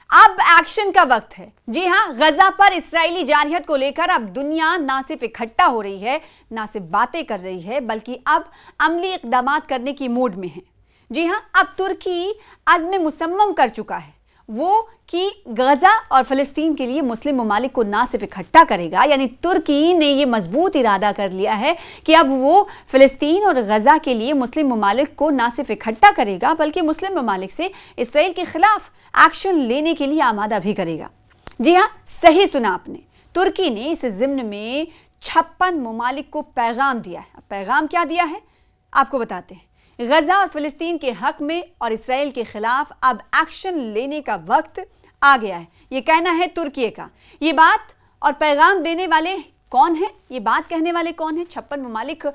अब एक्शन का वक्त है। जी हां, गजा पर इस्राएली जारहियत को लेकर अब दुनिया ना सिर्फ इकट्ठा हो रही है, ना सिर्फ बातें कर रही है, बल्कि अब अमली इक़दामात करने की मूड में है। जी हां, अब तुर्की अज़्म मुसम्मम कर चुका है वो कि गजा और फ़लस्तीन के लिए मुस्लिम ममालिक को ना सिर्फ इकट्ठा करेगा, यानी तुर्की ने ये मजबूत इरादा कर लिया है कि अब वो फ़लस्तीन और गजा के लिए मुस्लिम ममालिक को ना सिर्फ इकट्ठा करेगा, बल्कि मुस्लिम ममालिक से इसराइल के खिलाफ एक्शन लेने के लिए आमादा भी करेगा। जी हाँ, सही सुना आपने, तुर्की ने इस ज़िम्न में 56 ममालिक को पैगाम दिया है। पैगाम क्या दिया है आपको बताते हैं। गजा और फ़लस्तीन के हक में और इसराइल के खिलाफ अब एक्शन लेने का वक्त आ गया है, ये कहना है तुर्की का। ये बात और पैगाम देने वाले कौन है, ये बात कहने वाले कौन है? 56 ममालिक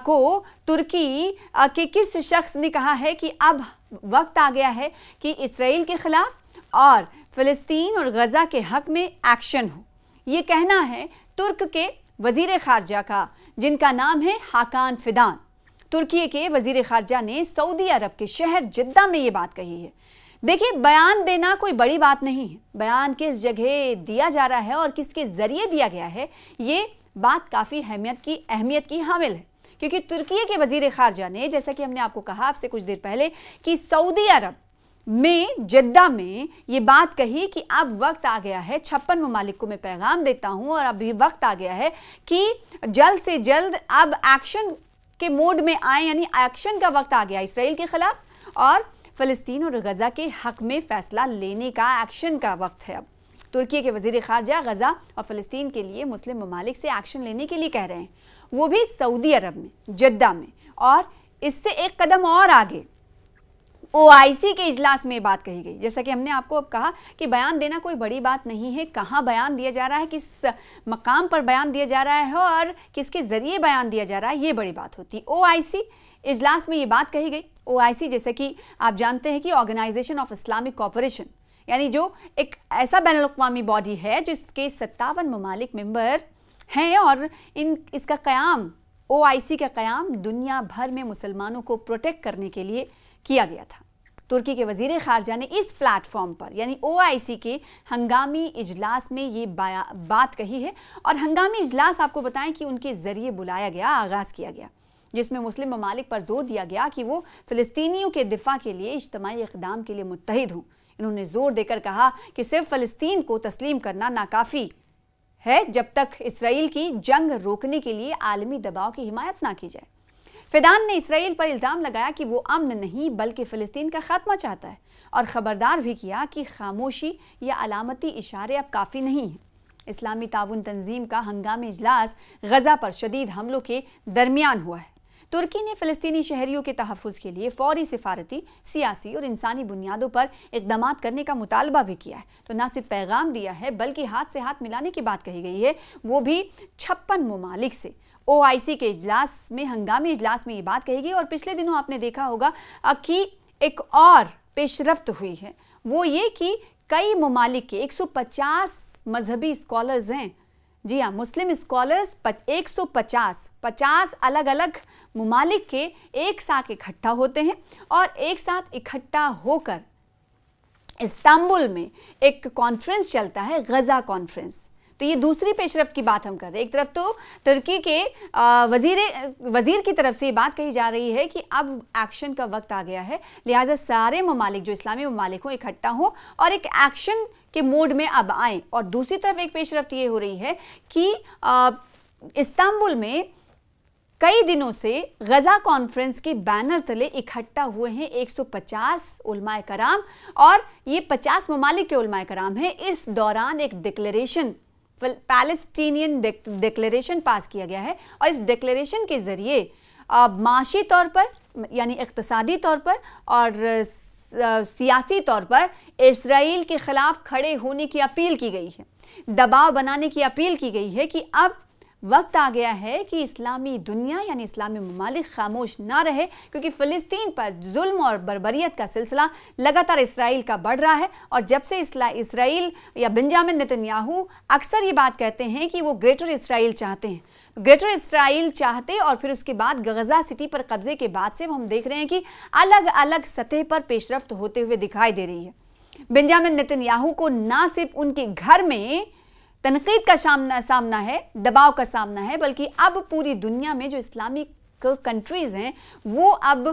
को तुर्की के किस शख्स ने कहा है कि अब वक्त आ गया है कि इसराइल के खिलाफ और फ़लस्तीन और गजा के हक में एक्शन हो। ये कहना है तुर्क के वजीर खारजा का, जिनका नाम है हाकान फिदान। तुर्की के वजीर खारजा ने सऊदी अरब के शहर जिद्दा में ये बात कही है। देखिए, बयान देना कोई बड़ी बात नहीं है, बयान किस जगह दिया जा रहा है और किसके जरिए दिया गया है, ये बात काफ़ी अहमियत की हामिल है। क्योंकि तुर्की के वजीर खारजा ने, जैसा कि हमने आपको कहा आपसे कुछ देर पहले, कि सऊदी अरब में जिद्दा में ये बात कही कि अब वक्त आ गया है, 56 ममालिक को मैं पैगाम देता हूँ और अभी वक्त आ गया है कि जल्द से जल्द अब एक्शन के मोड में आए, यानी एक्शन का वक्त आ गया इसराइल के खिलाफ और फ़लस्तीन और गजा के हक में फैसला लेने का, एक्शन का वक्त है। अब तुर्की के वजीर खारजा गजा और फ़लस्तीन के लिए मुस्लिम ममालिक से एक्शन लेने के लिए कह रहे हैं, वो भी सऊदी अरब में, जिद्दा में। और इससे एक कदम और आगे OIC के इजलास में बात कही गई। जैसा कि हमने आपको अब कहा कि बयान देना कोई बड़ी बात नहीं है, कहाँ बयान दिया जा रहा है, किस मकाम पर बयान दिया जा रहा है और किसके ज़रिए बयान दिया जा रहा है, ये बड़ी बात होती। OIC इजलास में ये बात कही गई। OIC जैसे कि आप जानते हैं कि ऑर्गेनाइजेशन ऑफ इस्लामिक कोऑपरेशन, यानी जो एक ऐसा बैनुल-अक़वामी बॉडी है जिसके 57 ममालिक मेंबर हैं और इसका क़याम, OIC का क़याम दुनिया भर में मुसलमानों को प्रोटेक्ट करने के लिए किया गया था। तुर्की के वजीर खारजा ने इस प्लेटफॉर्म पर, यानी OIC के हंगामी इजलास में ये बात कही है। और हंगामी इजलास आपको बताएं कि उनके ज़रिए बुलाया गया, आगाज़ किया गया, जिसमें मुस्लिम ममालिक पर जोर दिया गया कि वो फ़लस्तीनियों के दिफा के लिए इज्तिमाई इक़दाम के लिए मुत्तहिद हों। इन्होंने जोर देकर कहा कि सिर्फ फ़लस्तीन को तस्लीम करना नाकाफ़ी है जब तक इसराइल की जंग रोकने के लिए आलमी दबाव की हिमायत ना की जाए। फिदान ने इसराइल पर इल्ज़ाम लगाया कि वो अमन नहीं बल्कि फ़लस्तीन का खात्मा चाहता है और ख़बरदार भी किया कि खामोशी या अलामती इशारे अब काफ़ी नहीं हैं। इस्लामी ताउन तंजीम का हंगामी इजलास गजा पर शदीद हमलों के दरमियान हुआ है। तुर्की ने फ़लस्तीनी शहरियों के तहफ़्फ़ुज़ के लिए फ़ौरी सिफारती, सियासी और इंसानी बुनियादों पर इक़दामात करने का मुतालबा भी किया है। तो ना सिर्फ पैगाम दिया है बल्कि हाथ से हाथ मिलाने की बात कही गई है, वो भी 56 ममालिक से। OIC के इजलास में, हंगामी इजलास में ये बात कही गई। और पिछले दिनों आपने देखा होगा कि एक और पेशरफ्त हुई है, वो ये कि कई ममालिक के 150 मजहबी स्कॉलर्स हैं। जी हाँ, मुस्लिम स्कॉलर्स 150 अलग अलग ममालिक के एक साथ इकट्ठा होते हैं और एक साथ इकट्ठा होकर इस्तांबुल में एक कॉन्फ्रेंस चलता है, गजा कॉन्फ्रेंस। तो ये दूसरी पेशरफ्त की बात हम कर रहे हैं। एक तरफ तो तुर्की के वजीर की तरफ से ये बात कही जा रही है कि अब एक्शन का वक्त आ गया है, लिहाजा सारे ममालिक जो इस्लामी ममालिक हों इकट्ठा हों और एक एक्शन के मोड में अब आएँ। और दूसरी तरफ एक पेशरफ्त ये हो रही है कि इस्तांबुल में कई दिनों से गजा कॉन्फ्रेंस के बैनर तले इकट्ठा हुए हैं 150 उलमाए कराम और ये 50 ममालिक के उलमाए कराम हैं। इस दौरान एक डिक्लेरेशन, पैलेस्टीनियन डिक्लेरेशन पास किया गया है और इस डिक्लेरेशन के ज़रिए माशी तौर पर, यानी इक़्तिसादी तौर पर और सियासी तौर पर इसराइल के ख़िलाफ़ खड़े होने की अपील की गई है, दबाव बनाने की अपील की गई है कि अब वक्त आ गया है कि इस्लामी दुनिया, यानी इस्लामी ममालिक खामोश ना रहे, क्योंकि फ़लस्तीन पर जुल्म और बर्बरियत का सिलसिला लगातार इसराइल का बढ़ रहा है। और जब से इसराइल या बेंजामिन नेतन्याहू अक्सर ये बात कहते हैं कि वो ग्रेटर इसराइल चाहते हैं, ग्रेटर इसराइल चाहते और फिर उसके बाद गजा सिटी पर कब्जे के बाद से हम देख रहे हैं कि अलग अलग सतह पर पेशरफ्त होते हुए दिखाई दे रही है। बेंजामिन नेतन्याहू को ना सिर्फ उनके घर में तनकीद का सामना है, दबाव का सामना है, बल्कि अब पूरी दुनिया में जो इस्लामिक कंट्रीज हैं वो अब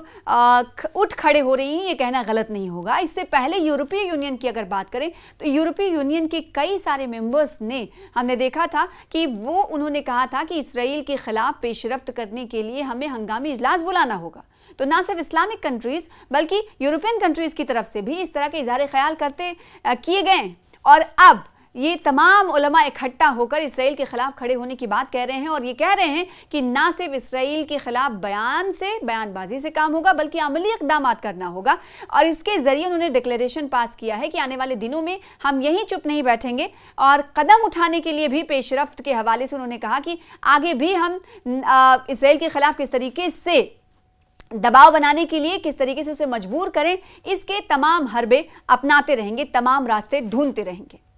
उठ खड़े हो रही हैं, ये कहना गलत नहीं होगा। इससे पहले यूरोपीय यूनियन की अगर बात करें तो यूरोपीय यूनियन के कई सारे मेंबर्स ने, हमने देखा था कि उन्होंने कहा था कि इसराइल के खिलाफ पेशरफ्त करने के लिए हमें हंगामी इजलास बुलाना होगा। तो ना सिर्फ इस्लामिक कंट्रीज बल्कि यूरोपियन कंट्रीज की तरफ से भी इस तरह के इज़हार ख्याल किए गए और अब ये तमाम उलमा इकट्ठा होकर इसराइल के खिलाफ खड़े होने की बात कह रहे हैं और ये कह रहे हैं कि ना सिर्फ इसराइल के खिलाफ बयानबाजी से काम होगा बल्कि अमली इक़दाम करना होगा। और इसके जरिए उन्होंने डिक्लेरेशन पास किया है कि आने वाले दिनों में हम यहीं चुप नहीं बैठेंगे और कदम उठाने के लिए भी पेशरफ्त के हवाले से उन्होंने कहा कि आगे भी हम इसराइल के खिलाफ किस तरीके से दबाव बनाने के लिए, किस तरीके से उसे मजबूर करें, इसके तमाम हरबे अपनाते रहेंगे, तमाम रास्ते ढूंढते रहेंगे।